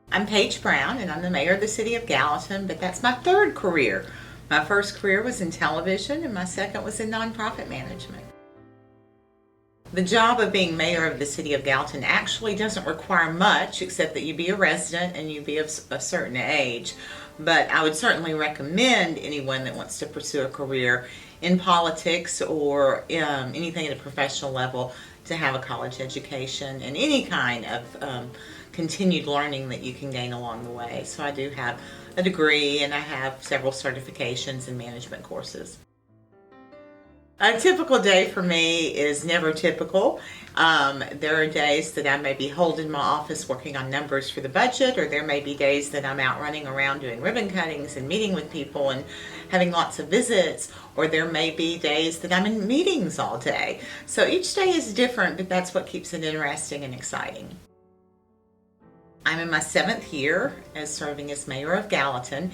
I'm Paige Brown, and I'm the mayor of the City of Gallatin, but that's my third career. My first career was in television, and my second was in nonprofit management. The job of being mayor of the City of Gallatin actually doesn't require much except that you be a resident and you be of a certain age. But I would certainly recommend anyone that wants to pursue a career in politics or anything at a professional level to have a college education and any kind of continued learning that you can gain along the way. So I do have a degree and I have several certifications and management courses. A typical day for me is never typical. There are days that I may be holed in my office working on numbers for the budget, or there may be days that I'm out running around doing ribbon cuttings and meeting with people and having lots of visits, or there may be days that I'm in meetings all day. So each day is different, but that's what keeps it interesting and exciting. I'm in my 7th year as serving as mayor of Gallatin,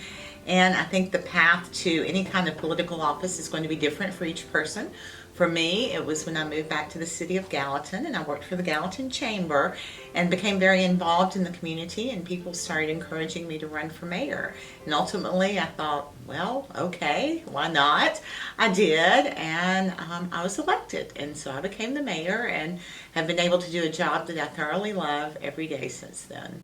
and I think the path to any kind of political office is going to be different for each person. For me, it was when I moved back to the City of Gallatin and I worked for the Gallatin Chamber and became very involved in the community, and people started encouraging me to run for mayor. And ultimately I thought, well, okay, why not? I did, and I was elected, and so I became the mayor and have been able to do a job that I thoroughly love every day since then.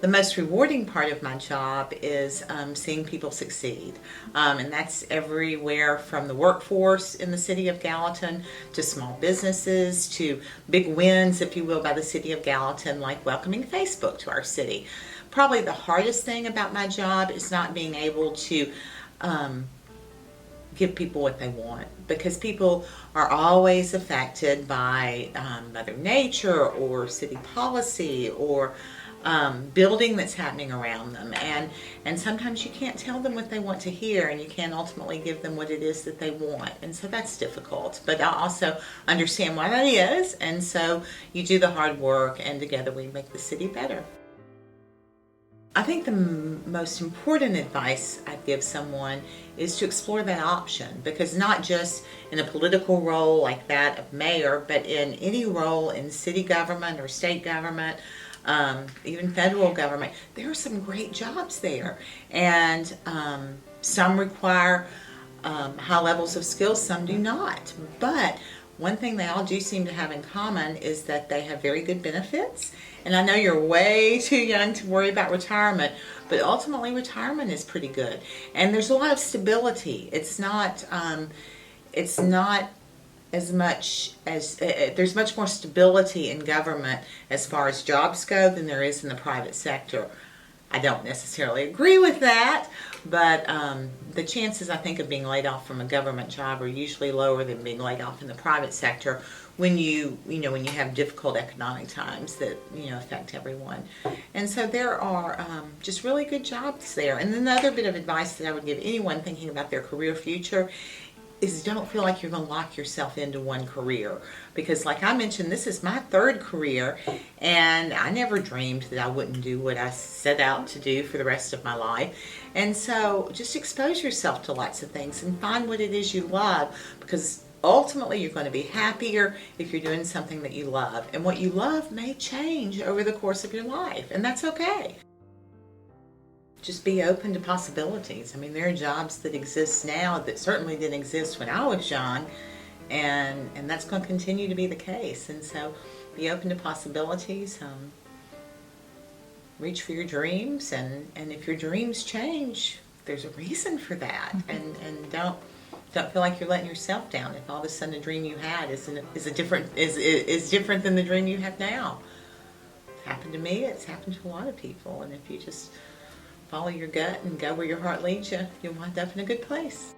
The most rewarding part of my job is seeing people succeed, and that's everywhere from the workforce in the City of Gallatin to small businesses to big wins, if you will, by the City of Gallatin, like welcoming Facebook to our city. Probably the hardest thing about my job is not being able to give people what they want, because people are always affected by Mother Nature or city policy or building that's happening around them, and sometimes you can't tell them what they want to hear, and you can't ultimately give them what it is that they want, and so that's difficult. But I also understand why that is, and so you do the hard work, and together we make the city better. I think the most important advice I'd give someone is to explore that option, because not just in a political role like that of mayor, but in any role in city government or state government, even federal government, there are some great jobs there, and some require high levels of skills, some do not. But one thing they all do seem to have in common is that they have very good benefits. And I know you're way too young to worry about retirement, but ultimately retirement is pretty good. And there's a lot of stability. It's not as much as there's much more stability in government as far as jobs go than there is in the private sector. I don't necessarily agree with that, but the chances, I think, of being laid off from a government job are usually lower than being laid off in the private sector when you have difficult economic times that affect everyone. And so there are just really good jobs there. And then the other bit of advice that I would give anyone thinking about their career future is don't feel like you're going to lock yourself into one career, because like I mentioned, this is my 3rd career, and I never dreamed that I wouldn't do what I set out to do for the rest of my life. And so just expose yourself to lots of things and find what it is you love, because ultimately you're going to be happier if you're doing something that you love, and what you love may change over the course of your life, and that's okay. Just be open to possibilities. I mean, there are jobs that exist now that certainly didn't exist when I was young, and that's going to continue to be the case. And so be open to possibilities, reach for your dreams, and if your dreams change, there's a reason for that. And don't feel like you're letting yourself down if all of a sudden a dream you had is different than the dream you have now. It's happened to me, it's happened to a lot of people, and if you just follow your gut and go where your heart leads you, you'll wind up in a good place.